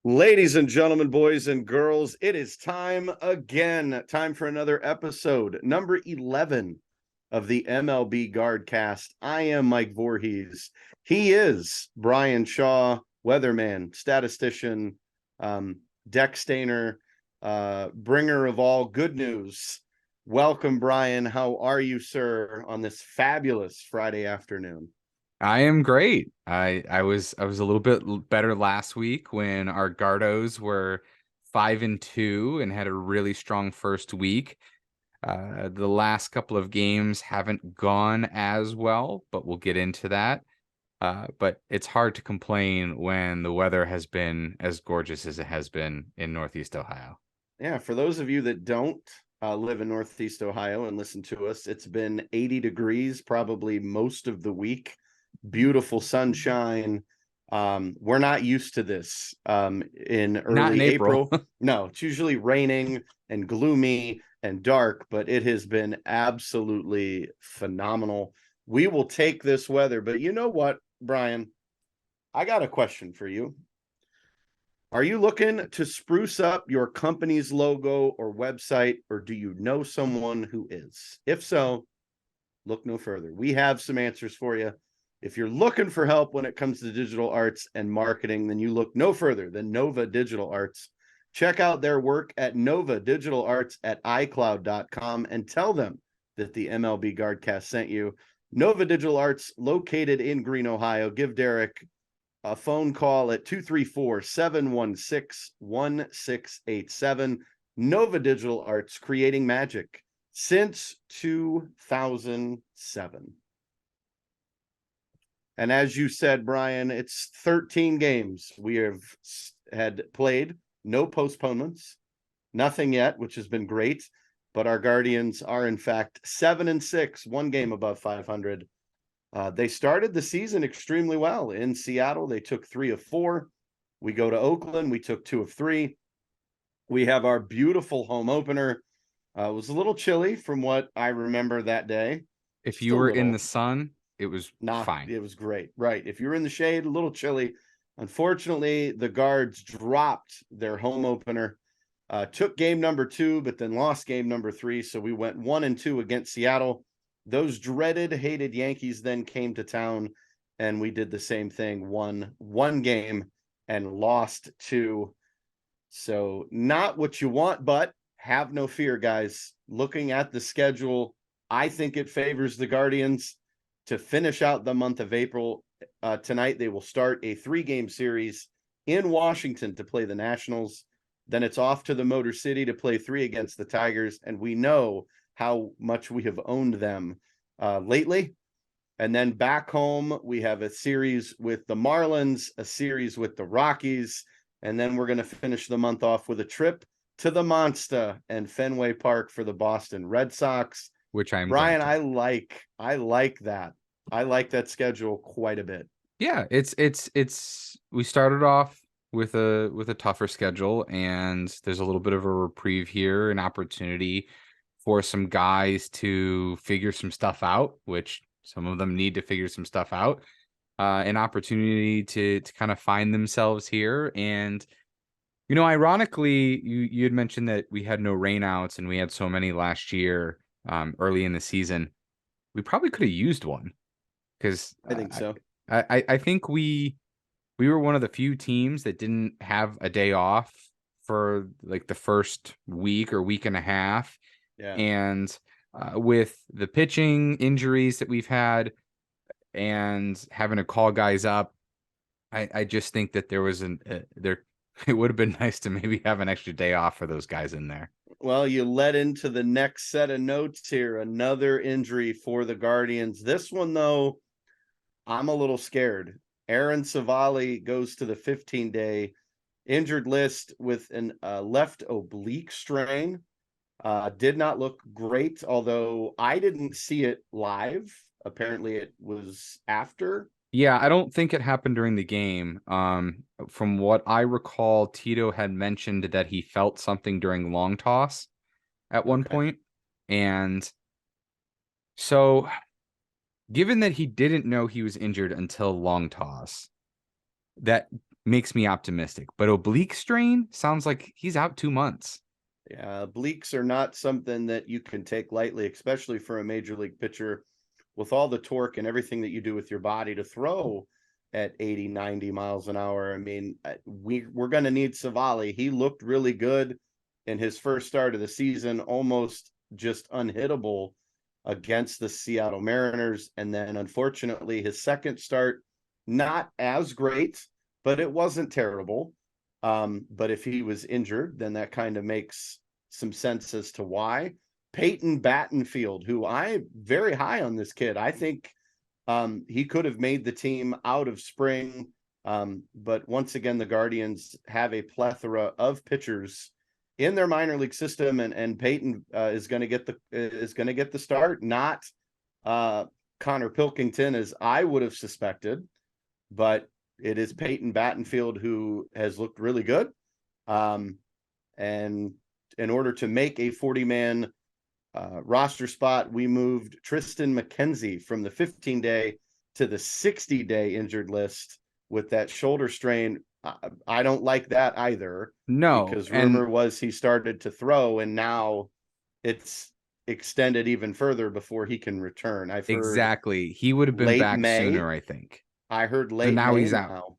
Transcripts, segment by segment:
Ladies and gentlemen, boys and girls, it is time again. Time for another episode, number 11 of the MLB Guardcast. I am Mike Vorhies. He is Bryan Shaw, weatherman, statistician, deck stainer, bringer of all good news. Welcome, Bryan. How are you, sir, on this fabulous Friday afternoon? I am great. I was a little bit better last week when our Gardos were 5-2 and had a really strong first week. The last couple of games haven't gone as well, but we'll get into that. But it's hard to complain when the weather has been as gorgeous as it has been in Northeast Ohio. Yeah, for those of you that don't live in Northeast Ohio and listen to us, it's been 80 degrees probably most of the week. Beautiful sunshine. We're not used to this in Not in early April. April. No, it's usually raining and gloomy and dark, but it has been absolutely phenomenal. We will take this weather, but you know what, Bryan? I got a question for you. Are you looking to spruce up your company's logo or website, or do you know someone who is? If so, look no further. We have some answers for you. If you're looking for help when it comes to digital arts and marketing, then you look no further than Nova Digital Arts. Check out their work at NovaDigitalArts at iCloud.com and tell them that the MLB Guardcast sent you. Nova Digital Arts, located in Green, Ohio. Give Derek a phone call at 234-716-1687. Nova Digital Arts, creating magic since 2007. And as you said, Bryan, it's 13 games we have had played, no postponements, nothing yet, which has been great. But our Guardians are, in fact, 7-6, one game above 500. They started the season extremely well. In Seattle, they took 3 of 4. We go to Oakland, we took 2 of 3. We have our beautiful home opener. It was a little chilly from what I remember that day. If Just you a were in little. the sun, it was Nah, fine. it was great. Right. If you're in the shade, a little chilly. Unfortunately, the Guards dropped their home opener, took game number 2, but then lost game number 3. So we went 1-2 against Seattle. Those dreaded, hated Yankees then came to town, and we did the same thing. Won one game and lost 2. So not what you want, but have no fear, guys. Looking at the schedule, I think it favors the Guardians to finish out the month of April. Tonight, they will start a 3-game series in Washington to play the Nationals. Then it's off to the Motor City to play 3 against the Tigers. And we know how much we have owned them lately. And then back home, we have a series with the Marlins, a series with the Rockies, and then we're going to finish the month off with a trip to the Monster and Fenway Park for the Boston Red Sox. Which I'm going Bryan, to. I like that. I like that schedule quite a bit. Yeah, it's we started off with a tougher schedule, and there's a little bit of a reprieve here, an opportunity for some guys to figure some stuff out, which some of them need to figure some stuff out. An opportunity to kind of find themselves here. And ironically, you had mentioned that we had no rainouts and we had so many last year, early in the season. We probably could have used one because I think so. I think we were one of the few teams that didn't have a day off for like the first week or week and a half. Yeah. And with the pitching injuries that we've had and having to call guys up, I just think that there was there it would have been nice to maybe have an extra day off for those guys in there. Well, you led into the next set of notes here. Another injury for the Guardians. This one, though, I'm a little scared. Aaron Savali goes to the 15-day injured list with an left oblique strain. Did not look great, although I didn't see it live. Apparently, it was after. Yeah, I don't think it happened during the game. From what I recall, Tito had mentioned that he felt something during long toss at one Okay. point. And so, given that he didn't know he was injured until long toss, that makes me optimistic. But oblique strain sounds like he's out 2 months. Yeah, obliques are not something that you can take lightly, especially for a major league pitcher with all the torque and everything that you do with your body to throw at 80, 90 miles an hour. I mean, we're going to need Savali. He looked really good in his first start of the season, almost just unhittable against the Seattle Mariners. And then unfortunately, his second start, not as great, but it wasn't terrible. But if he was injured, then that kind of makes some sense as to why. Peyton Battenfield, who I'm very high on this kid. I think he could have made the team out of spring. But once again, the Guardians have a plethora of pitchers in their minor league system, and Peyton is going to get the start, not Connor Pilkington, as I would have suspected, but it is Peyton Battenfield who has looked really good. And in order to make a 40-man roster spot, we moved Tristan McKenzie from the 15-day to the 60-day injured list with that shoulder strain. I don't like that either. No, because rumor was he started to throw, and now it's extended even further before he can return. I've heard exactly. He would have been late back May. sooner, I think. I heard So late now May he's out. now.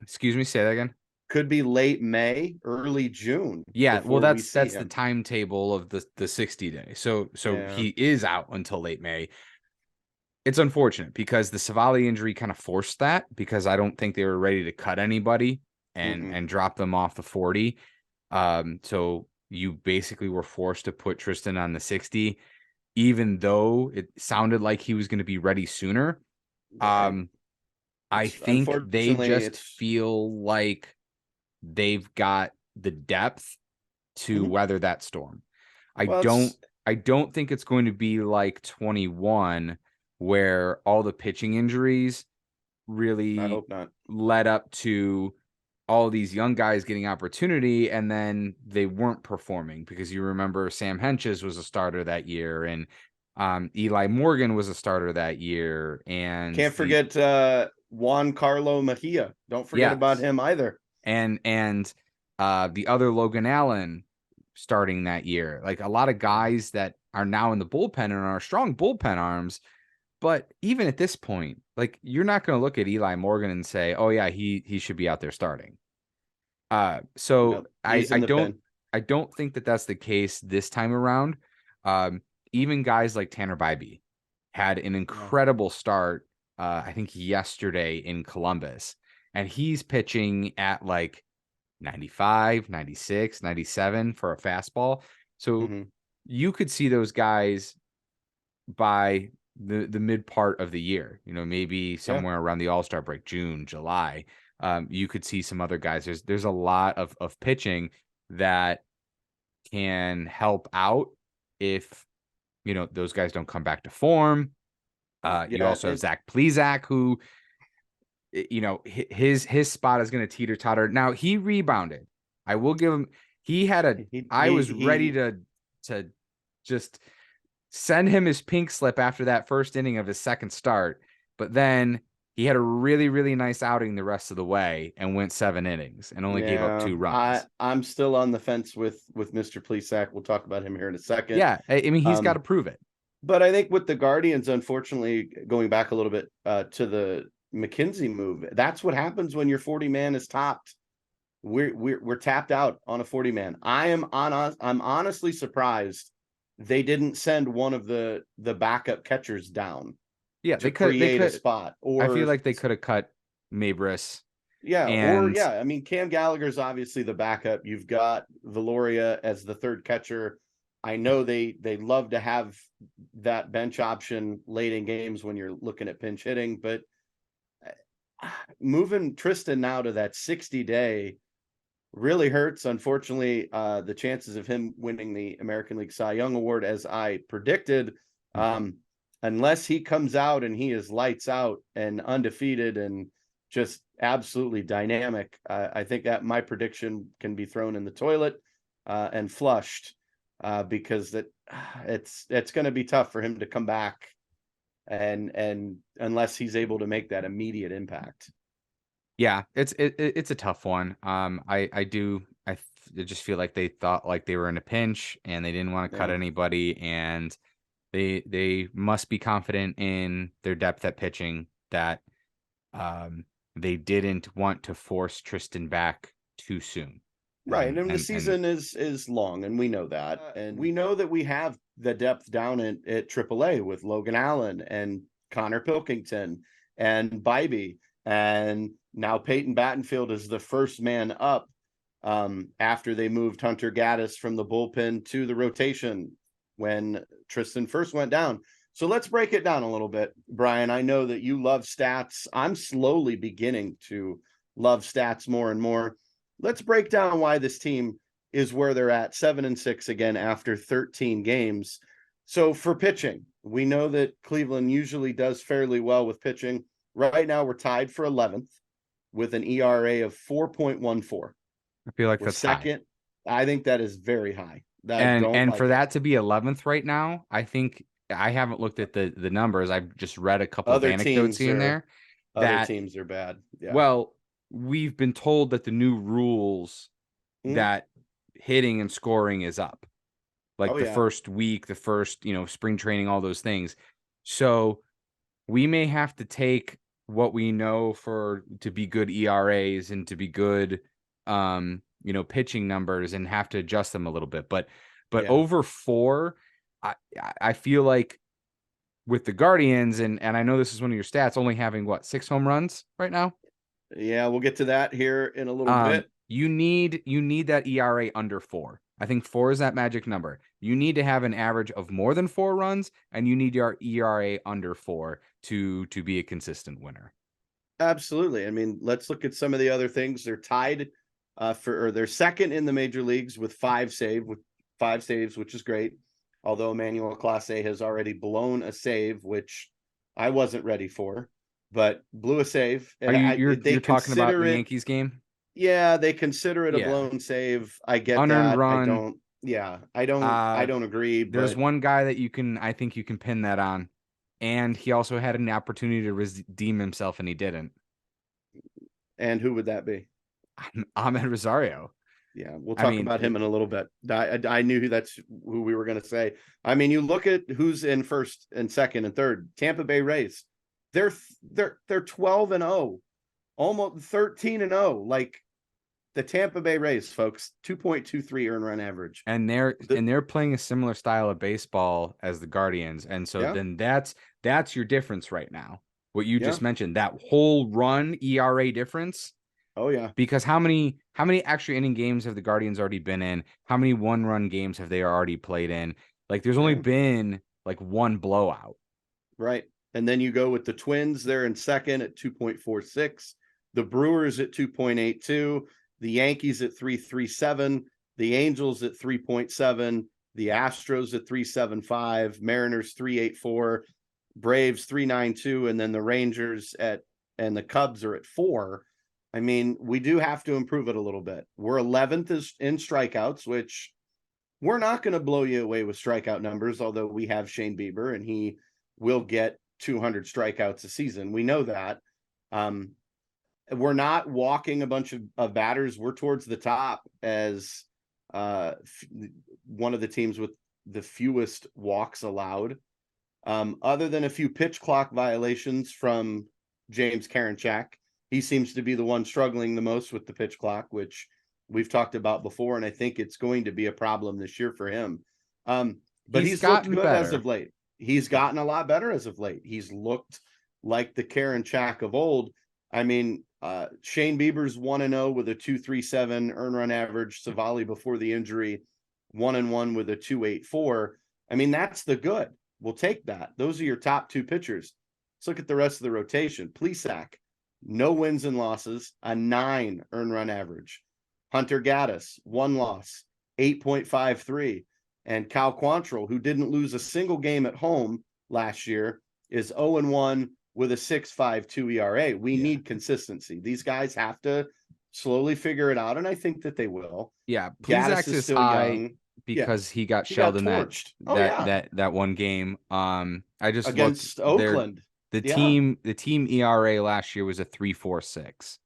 Excuse me, say that again. Could be late May, early June. Yeah, well, that's the the timetable of the 60-day. So Yeah. he is out until late May. It's unfortunate because the Savali injury kind of forced that, because I don't think they were ready to cut anybody and drop them off the 40. So you basically were forced to put Tristan on the 60, even though it sounded like he was going to be ready sooner. Right. I think they just feel like they've got the depth to weather that storm. I don't think it's going to be like 21, where all the pitching injuries really led up to all these young guys getting opportunity, and then they weren't performing, because you remember Sam Henches was a starter that year, and Eli Morgan was a starter that year, and can't forget Juan Carlo Mejia. Don't forget about him either. And the other Logan Allen starting that year. Like, a lot of guys that are now in the bullpen and are strong bullpen arms. But even at this point, like, you're not going to look at Eli Morgan and say, "Oh yeah, he should be out there starting." So I don't think that that's the case this time around. Even guys like Tanner Bybee had an incredible start. I think yesterday in Columbus, and he's pitching at like 95, 96, 97 for a fastball. So you could see those guys by the mid part of the year, maybe somewhere around the All-Star break, June, July. You could see some other guys. There's a lot of pitching that can help out if, those guys don't come back to form. You also have Zach Plesac, who, his spot is going to teeter-totter. Now, he rebounded. I will give him. He had I was ready to just send him his pink slip after that first inning of his second start, but then he had a really, really nice outing the rest of the way and went 7 innings and only gave up 2 runs. I'm still on the fence with Mr. Plesac. We'll talk about him here in a second. Yeah, I mean, he's got to prove it. But I think with the Guardians, unfortunately, going back a little bit to the McKenzie move, that's what happens when your 40-man is topped. We're tapped out on a 40-man. I'm honestly surprised they didn't send one of the backup catchers down. Yeah, to create a spot. Or I feel like they could have cut Mabris. Yeah, I mean, Cam Gallagher's obviously the backup. You've got Valoria as the third catcher. I know they love to have that bench option late in games when you're looking at pinch hitting, but moving Tristan now to that 60-day really hurts. Unfortunately, the chances of him winning the American League Cy Young Award, as I predicted, unless he comes out and he is lights out and undefeated and just absolutely dynamic, I think that my prediction can be thrown in the toilet and flushed, because it's going to be tough for him to come back and unless he's able to make that immediate impact. Yeah, it's a tough one. I just feel like they thought like they were in a pinch and they didn't want to cut Yeah. anybody, and they must be confident in their depth at pitching that they didn't want to force Tristan back too soon. Right. And the And season is long, and we know that. And we know that we have the depth down at AAA with Logan Allen and Connor Pilkington and Bybee. And now Peyton Battenfield is the first man up after they moved Hunter Gaddis from the bullpen to the rotation when Tristan first went down. So let's break it down a little bit, Brian. I know that you love stats. I'm slowly beginning to love stats more and more. Let's break down why this team is where they're at, 7-6 again after 13 games. So for pitching, we know that Cleveland usually does fairly well with pitching. Right now, we're tied for 11th with an ERA of 4.14. I feel like We're that's high. second. I think that is very high. I And don't like for it. that to be 11th right now, I think I haven't looked at the numbers. I've just read a couple of Other anecdotes teams here and there. Other teams are bad. Yeah. Well, we've been told that the new rules that hitting and scoring is up. Like the first week, the first, spring training, all those things. So we may have to take what we know to be good ERAs and to be good pitching numbers and have to adjust them a little bit. But over 4, I feel like with the Guardians, and I know this is one of your stats, only having 6 home runs right now. Yeah, we'll get to that here in a little bit. You need that ERA under 4. I think 4 is that magic number. You need to have an average of more than 4 runs, and you need your ERA under 4 to be a consistent winner. Absolutely. I mean, let's look at some of the other things. They're tied they're second in the major leagues with 5 saves, which is great. Although Emmanuel Clase has already blown a save, which I wasn't ready for, but blew a save. You're talking about the Yankees game? Yeah, they consider it a blown save. I get unearned that. run. I don't agree. There's one guy that I think you can pin that on. And he also had an opportunity to redeem himself, and he didn't. And who would that be? Ahmed Rosario. Yeah, we'll talk about him in a little bit. I knew that's who we were going to say. I mean, you look at who's in first and second and third. Tampa Bay Rays. They're 12-0, almost 13-0. Like the Tampa Bay Rays, folks, 2.23 earned run average. And they're playing a similar style of baseball as the Guardians. And so then that's your difference right now. What you just mentioned, that whole run ERA difference. Oh yeah. Because how many extra inning games have the Guardians already been in? How many 1-run games have they already played in? Like there's only been like 1 blowout. Right. And then you go with the Twins, they're in second at 2.46. The Brewers at 2.82. The Yankees at 3.37, the Angels at 3.7, the Astros at 3.75, Mariners 3.84, Braves 3.92, and then the Rangers and the Cubs are at 4. I mean, we do have to improve it a little bit. We're 11th in strikeouts, which we're not going to blow you away with strikeout numbers, although we have Shane Bieber and he will get 200 strikeouts a season. We know that. We're not walking a bunch of batters. We're towards the top as one of the teams with the fewest walks allowed. Other than a few pitch clock violations from James Karinchak, he seems to be the one struggling the most with the pitch clock, which we've talked about before, and I think it's going to be a problem this year for him. But he's looked good as of late. He's gotten a lot better as of late. He's looked like the Karinchak of old. I mean, Shane Bieber's 1-0 with a 2.37 earn run average. Savali before the injury, 1-1 with a 2.84. I mean, that's the good. We'll take that. Those are your top 2 pitchers. Let's look at the rest of the rotation. Plesac, no wins and losses, a 9 earn run average. Hunter Gaddis, 1 loss, 8.53. And Cal Quantrill, who didn't lose a single game at home last year, is 0-1 with a 6.52 ERA. We need consistency. These guys have to slowly figure it out, and I think that they will. Yeah, Plesac is still high young because he got shelled in that one game. I just against Oakland. The team ERA last year was a 3.46.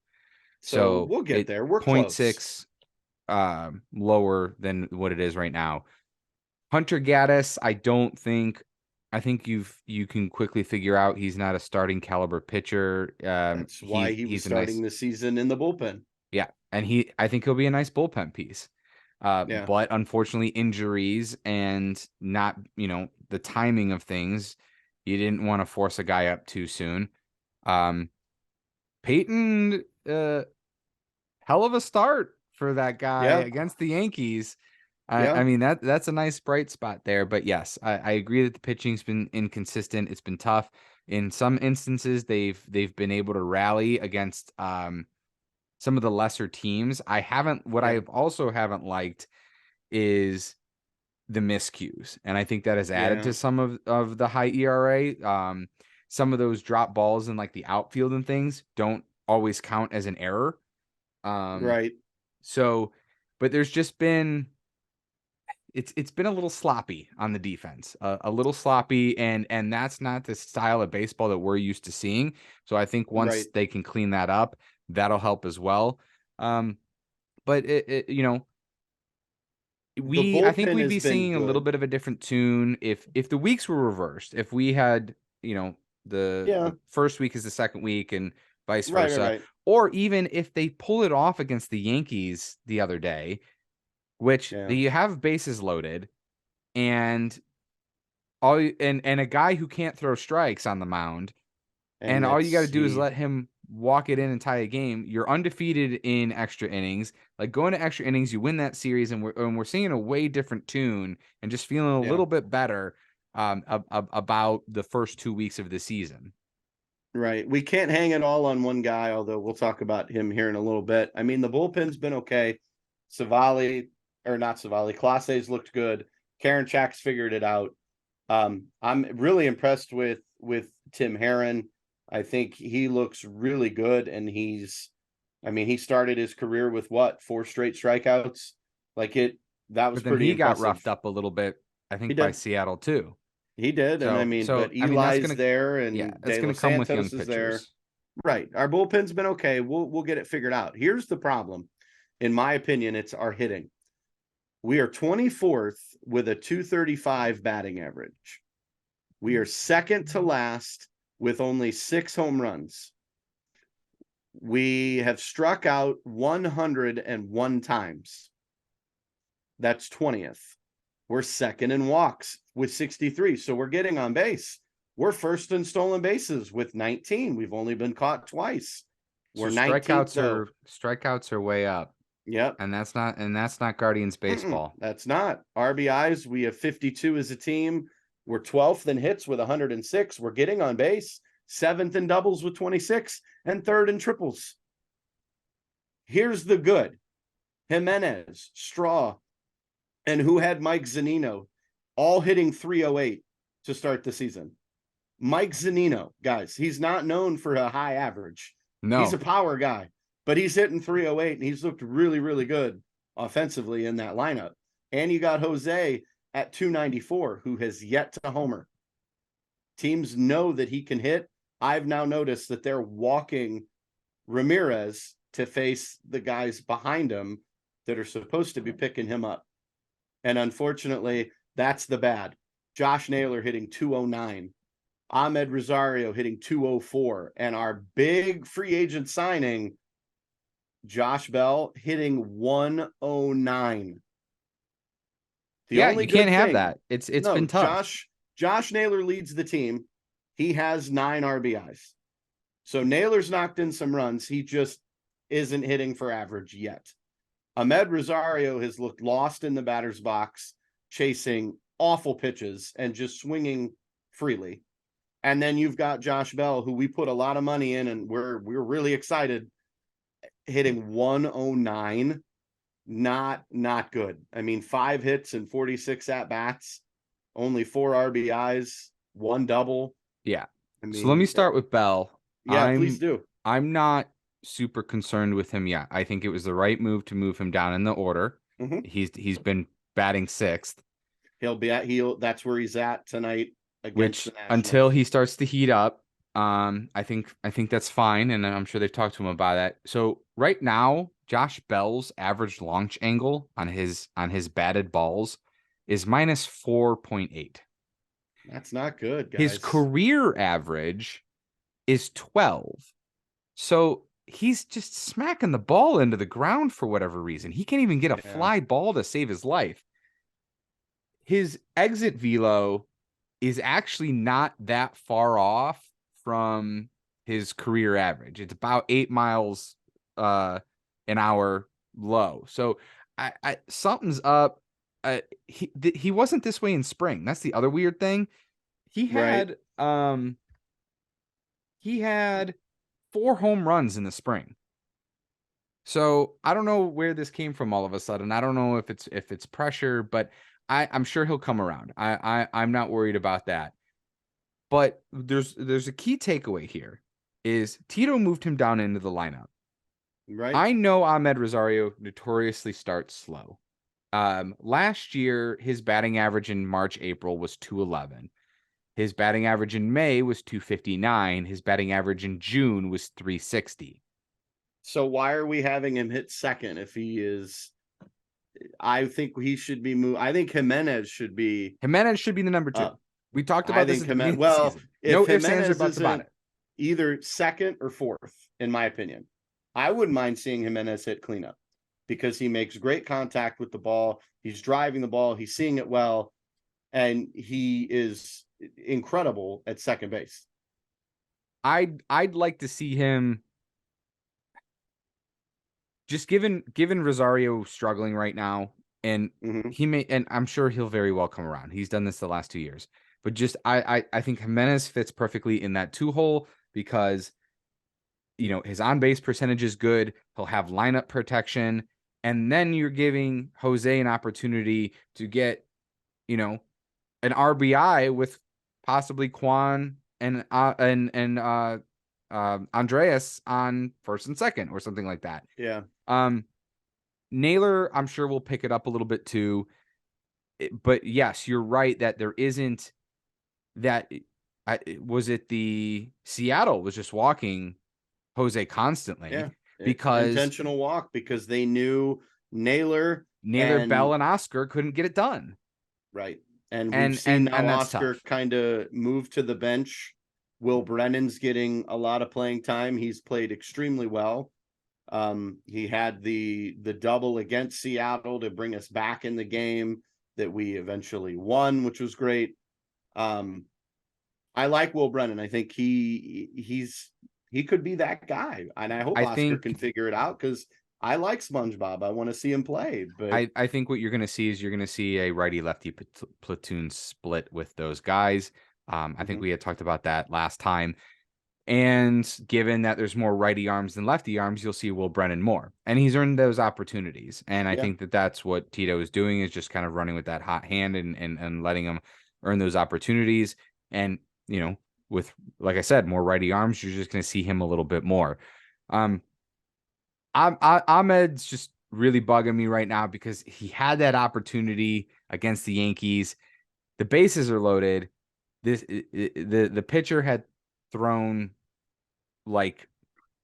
So So we'll get there. We're point close. 0.6 lower than what it is right now. Hunter Gaddis, I think you can quickly figure out he's not a starting caliber pitcher. That's why he was starting the season in the bullpen. Yeah, and I think he'll be a nice bullpen piece. Yeah. But unfortunately, injuries and not, the timing of things, you didn't want to force a guy up too soon. Peyton, hell of a start for that guy against the Yankees. I mean, that's a nice bright spot there. But yes, I agree that the pitching's been inconsistent. It's been tough. In some instances, they've been able to rally against some of the lesser teams. I also haven't liked is the miscues. And I think that has added to some of the high ERA. Some of those drop balls in like the outfield and things don't always count as an error. Right. So, but there's just been, it's been a little sloppy on the defense, a little sloppy, and that's not the style of baseball that we're used to seeing. So I think once they can clean that up, that'll help as well. But I think we'd be singing a little bit of a different tune if the weeks were reversed. If we had, the first week is the second week and vice versa. Right. Or even if they pull it off against the Yankees the other day, which you have bases loaded and a guy who can't throw strikes on the mound, and all you got to do is let him walk it in and tie a game. You're undefeated in extra innings. Like, going to extra innings, you win that series, and we're seeing a way different tune and just feeling a little bit better about the first 2 weeks of the season. Right. We can't hang it all on one guy, although we'll talk about him here in a little bit. I mean, the bullpen's been okay. Clase's looked good. Karinchak's figured it out. I'm really impressed with Tim Herron. I think he looks really good, and he started his career with 4 straight strikeouts. That was pretty impressive. He got roughed up a little bit, I think, by Seattle too. He did, but Eli's there, and that's going to come with young pitchers. There. Right. Our bullpen's been okay. We'll get it figured out. Here's the problem. In my opinion, it's our hitting. We are 24th with a 235 batting average. We are second to last with only 6 home runs. We have struck out 101 times. That's 20th. We're second in walks with 63. So we're getting on base. We're first in stolen bases with 19. We've only been caught twice. We're 19th. Strikeouts are way up. Yep. And that's not Guardians baseball. That's not. RBIs, we have 52 as a team. We're 12th in hits with 106. We're getting on base. 7th in doubles with 26 and 3rd in triples. Here's the good. Jimenez, Straw, and who had Mike Zunino all hitting 308 to start the season. Mike Zunino, guys, he's not known for a high average. No. He's a power guy, but he's hitting 308, and he's looked really, really good offensively in that lineup. And you got Jose at 294, who has yet to homer. Teams know that he can hit. I've now noticed that they're walking Ramirez to face the guys behind him that are supposed to be picking him up. And unfortunately, that's the bad. Josh Naylor hitting 209. Ahmed Rosario hitting 204. And our big free agent signing, Josh Bell, hitting 109. You can't have that. It's been tough. Josh Naylor leads the team. He has 9 RBIs. So Naylor's knocked in some runs. He just isn't hitting for average yet. Ahmed Rosario has looked lost in the batter's box, chasing awful pitches and just swinging freely. And then you've got Josh Bell, who we put a lot of money in, and we're really excited, hitting 109. Not good. I mean, 5 hits and 46 at-bats, only 4 RBIs, 1 double. Yeah. So let me start with Bell. Yeah, please do. I'm not super concerned with him yet. I think it was the right move to move him down in the order. Mm-hmm. He's been batting 6th. That's where he's at tonight against the Nationals. Until he starts to heat up. I think that's fine, and I'm sure they've talked to him about that. So right now, Josh Bell's average launch angle on his batted balls is minus 4.8. That's not good, His guys. career average is 12. So he's just smacking the ball into the ground for whatever reason. He can't even get a Yeah. fly ball to save his life. His exit velo is actually not that far off from his career average. It's about 8 miles an hour low. So I something's up. He wasn't this way in spring. That's the other weird thing. He Right. had 4 home runs in the spring. So I don't know where this came from all of a sudden. I don't know if it's pressure, but I'm sure he'll come around. I'm not worried about that. But there's a key takeaway here is Tito moved him down into the lineup. Right. I know Ahmed Rosario notoriously starts slow. Last year, his batting average in March, April was 211. His batting average in May was 259. His batting average in June was 360. So why are we having him hit second if he is? I think he should be moved. I think Jimenez should be. Jimenez should be the number 2. We talked I about this think at the Jimenez. beginning of the Well, season. if No ifs, ands, or Jimenez buts about isn't it. either second or fourth, in my opinion, I wouldn't mind seeing Jimenez hit cleanup because he makes great contact with the ball. He's driving the ball. He's seeing it well, and he is incredible at second base. I'd like to see him. Just given Rosario struggling right now, and and I'm sure he'll very well come around. He's done this the last 2 years, but just I think Jimenez fits perfectly in that 2 hole because his on base percentage is good. He'll have lineup protection, and then you're giving Jose an opportunity to get an RBI with possibly Quan and Andreas on first and second or something like that. Yeah. Naylor, I'm sure will pick it up a little bit too. But yes, you're right that there isn't that. Was it the Seattle was just walking Jose constantly? Yeah. Because intentional walk because they knew Naylor, Bell, and Oscar couldn't get it done. Right. And we've seen now Oscar tough. kind of move to the bench. Will Brennan's getting a lot of playing time. He's played extremely well. He had the double against Seattle to bring us back in the game that we eventually won, which was great. I like Will Brennan. I think he could be that guy, and I hope Oscar can figure it out because I like SpongeBob. I want to see him play. But I think what you're going to see is you're going to see a righty-lefty platoon split with those guys. I think we had talked about that last time. And given that there's more righty arms than lefty arms, you'll see Will Brennan more. And he's earned those opportunities. And I think that that's what Tito is doing, is just kind of running with that hot hand and letting him earn those opportunities. And, with, like I said, more righty arms, you're just going to see him a little bit more. Ahmed's just really bugging me right now because he had that opportunity against the Yankees. The bases are loaded. The pitcher had thrown like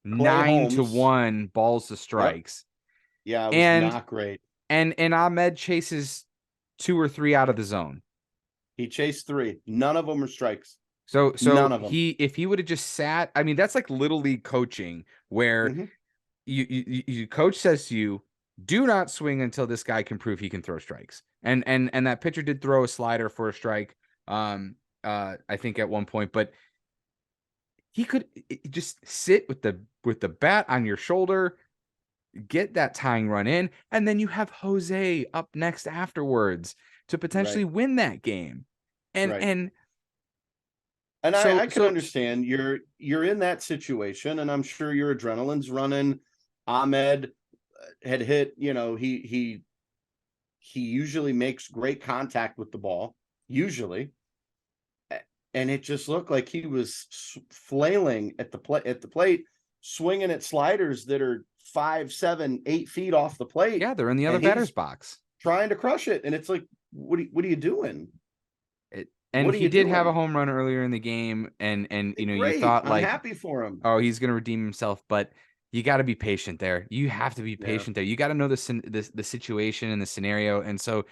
Clay 9-1 balls to strikes. Yep. Yeah, it was not great. And Ahmed chases 2 or 3 out of the zone. He chased 3. None of them are strikes. So none of them. If he would have just sat, I mean, that's like little league coaching where you coach says to you, do not swing until this guy can prove he can throw strikes. And that pitcher did throw a slider for a strike. I think at one point, but he could just sit with the bat on your shoulder, get that tying run in, and then you have Jose up next afterwards to potentially win that game. And I can understand you're in that situation, and I'm sure your adrenaline's running. Ahmed had hit, he usually makes great contact with the ball, usually. And it just looked like he was flailing at the plate, swinging at sliders that are 5, 7, 8 feet off the plate. Yeah, they're in the other batter's box, trying to crush it. And it's like, what are you doing? And What are he you did have a doing? home run earlier in the game, and you know, you Great. thought I'm like, happy for him. oh, he's going to redeem himself, but you got to be patient there. You have to be Yeah. patient there. You got to know the situation and the scenario. And so,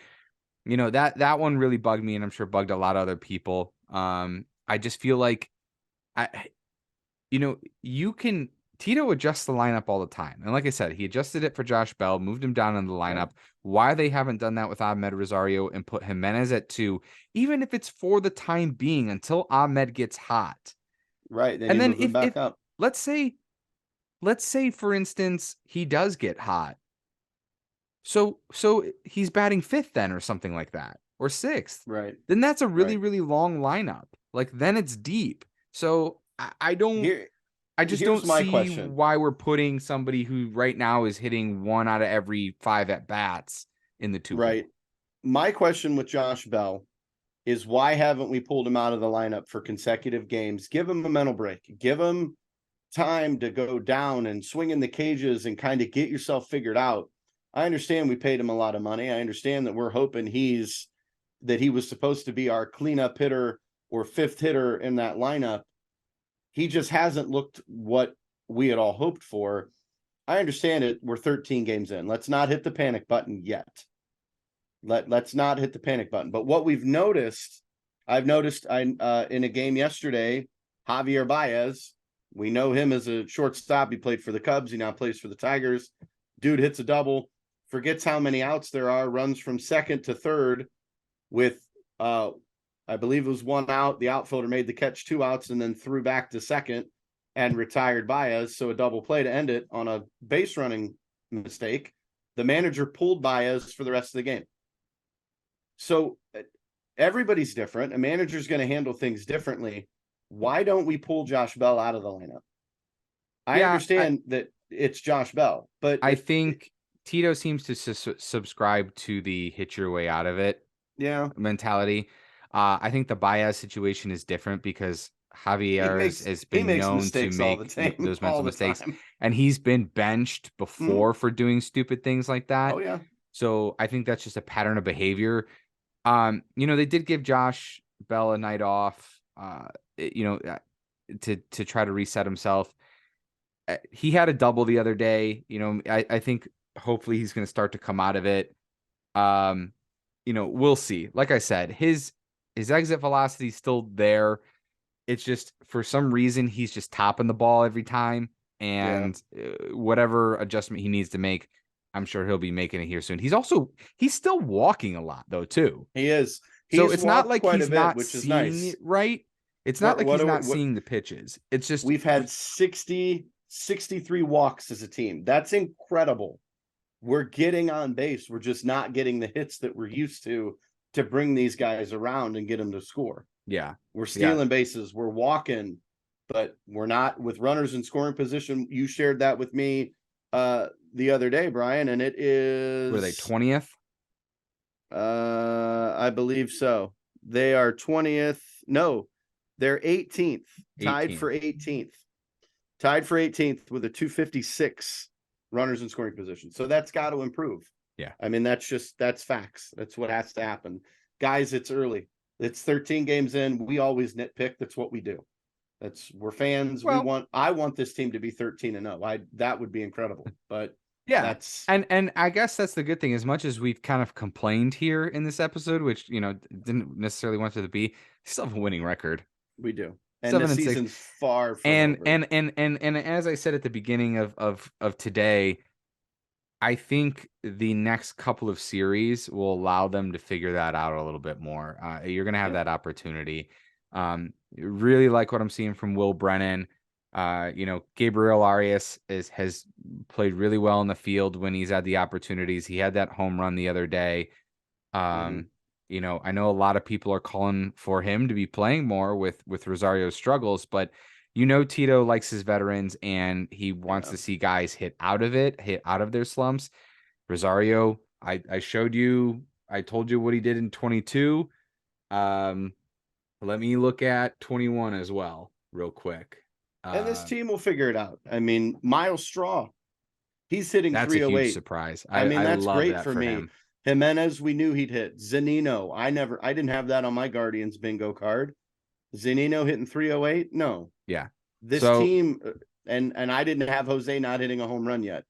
you know, that one really bugged me, and I'm sure bugged a lot of other people. I just feel like you know, you can Tito adjusts the lineup all the time. And like I said, he adjusted it for Josh Bell, moved him down in the Yeah. lineup. Why they haven't done that with Ahmed Rosario and put Jimenez at 2, even if it's for the time being until Ahmed gets hot. Right. Then And you then move him if back up. let's say for instance he does get hot. So he's batting 5th then or something like that, or 6th. Right. Then that's a really Right. really long lineup. Like then it's deep. So Here I just here's don't my see question. why we're putting somebody who right now is hitting 1 out of every 5 at bats in the 2 hole. Right. My question with Josh Bell is why haven't we pulled him out of the lineup for consecutive games? Give him a mental break. Give him time to go down and swing in the cages and kind of get yourself figured out. I understand we paid him a lot of money. I understand that we're hoping he was supposed to be our cleanup hitter or 5th hitter in that lineup. He just hasn't looked what we had all hoped for. I understand it. We're 13 games in. Let's not hit the panic button yet. Let's not hit the panic button. But what we've noticed, I've noticed in a game yesterday, Javier Baez, we know him as a shortstop. He played for the Cubs. He now plays for the Tigers. Dude hits a double, forgets how many outs there are, runs from second to third with, I believe it was 1 out. The outfielder made the catch, 2 outs, and then threw back to second and retired Baez. So a double play to end it on a base running mistake. The manager pulled Baez for the rest of the game. So everybody's different. A manager's going to handle things differently. Why don't we pull Josh Bell out of the lineup? I understand that it's Josh Bell, but I think Tito seems to subscribe to the hit your way out of it mentality. I think the Baez situation is different because Javier has he been makes known to mistakes all the make time, those all mental the mistakes, time. and he's been benched before for doing stupid things like that. Oh yeah. So I think that's just a pattern of behavior. You know, they did give Josh Bell a night off, you know, to try to reset himself. He had a double the other day. You know, I think hopefully he's going to start to come out of it. You know, we'll see. Like I said, his exit velocity is still there. It's just for some reason he's just topping the ball every time, and whatever adjustment he needs to make, I'm sure he'll be making it here soon. He's still walking a lot though too. He is. So He's it's not walked like quite a he's bit, not which is seeing nice. it right. It's not like he's not what seeing the pitches. It's just we've had 63 walks as a team. That's incredible. We're getting on base. We're just not getting the hits that we're used to bring these guys around and get them to score. Yeah. We're stealing bases. We're walking, but we're not with runners in scoring position. You shared that with me the other day, Brian, and it is Were they 20th? I believe so. They are 20th. No, they're 18th. Tied 18th. for 18th. Tied for 18th with a 256 runners in scoring position. So that's got to improve. Yeah. I mean, that's facts. That's what has to happen. Guys, it's early. It's 13 games in. We always nitpick. That's what we do. We're fans. Well, I want this team to be 13-0. That would be incredible. But yeah. And I guess that's the good thing. As much as we've kind of complained here in this episode, which, you know, didn't necessarily want it to be, still have a winning record. We do. And the season's far from over. And as I said at the beginning of today, I think the next couple of series will allow them to figure that out a little bit more. You're going to have that opportunity. Really like what I'm seeing from Will Brennan. You know, Gabriel Arias has played really well in the field when he's had the opportunities. He had that home run the other day. You know, I know a lot of people are calling for him to be playing more with Rosario's struggles, but you know, Tito likes his veterans and he wants to see guys hit out of their slumps. Rosario, I told you what he did in 22. Let me look at 21 as well, real quick. And this team will figure it out. I mean, Miles Straw, he's hitting that's 308. a huge surprise. I mean, that's love great that for me. him. Jimenez, we knew he'd hit. Zanino, I didn't have that on my Guardians bingo card. Zanino hitting 308? No. Yeah. This So, team, and I didn't have Jose not hitting a home run yet.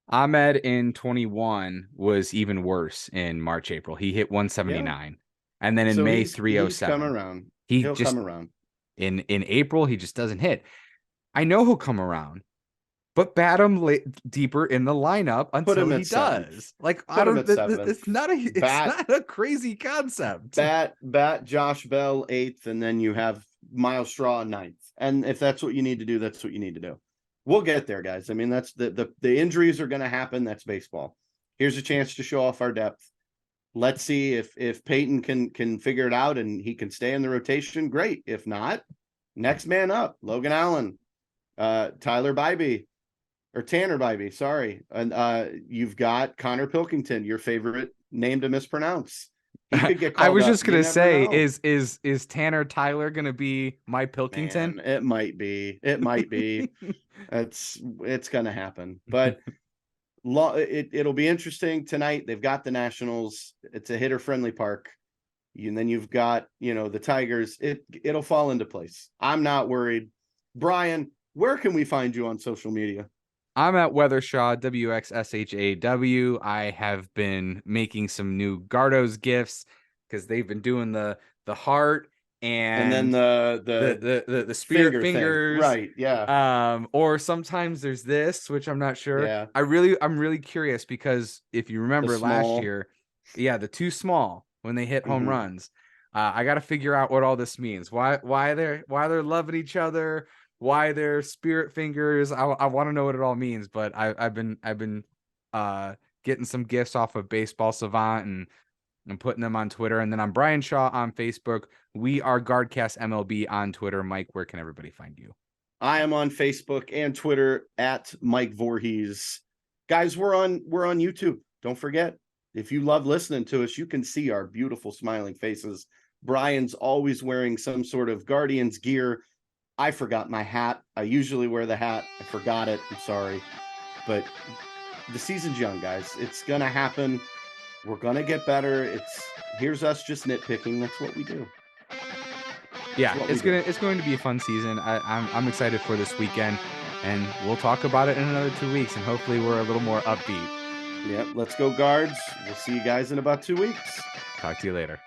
Ahmed in 21 was even worse in March, April. He hit 179. And then in So May, he's 307. come around. He He'll just come around. in April, he just doesn't hit. I know he'll come around, but bat him deeper in the lineup until he does. Like, I don't. It's not a crazy concept. Bat Josh Bell 8th, and then you have Miles Straw 9th. And if that's what you need to do, that's what you need to do. We'll get there, guys. I mean, that's the injuries are going to happen. That's baseball. Here's a chance to show off our depth. Let's see if Peyton can figure it out and he can stay in the rotation. Great. If not, next man up, Logan Allen, Tanner Bybee. Sorry. And you've got Connor Pilkington, your favorite name to mispronounce. He could get called I was up. just gonna say, is Tanner Tyler gonna be my Pilkington? Man, it might be. It's gonna happen. But it'll be interesting tonight. They've got the Nationals. It's a hitter-friendly park. And then you've got, the Tigers. It'll fall into place. I'm not worried. Brian, where can we find you on social media? I'm at Weathershaw, WXSHAW. I have been making some new Gardos gifts because they've been doing the heart and then the spirit fingers. Right, yeah. Or sometimes there's this, which I'm not sure. Yeah. I'm really curious because if you remember last year, the too small when they hit home runs. I got to figure out what all this means. Why they're loving each other. Why they're spirit fingers. I want to know what it all means, but I've been getting some gifts off of Baseball Savant and putting them on Twitter. And then I'm Bryan Shaw on Facebook. We are Guardcast MLB on Twitter. Mike, where can everybody find you? I am on Facebook and Twitter at Mike Vorhies. Guys, we're on YouTube. Don't forget, if you love listening to us, you can see our beautiful smiling faces. Brian's always wearing some sort of Guardians gear. I forgot my hat. I usually wear the hat. I forgot it. I'm sorry. But the season's young, guys. It's going to happen. We're going to get better. Here's us just nitpicking. That's what we do. Yeah, it's going to be a fun season. I'm excited for this weekend, and we'll talk about it in another 2 weeks, and hopefully we're a little more upbeat. Yep, let's go Guards. We'll see you guys in about 2 weeks. Talk to you later.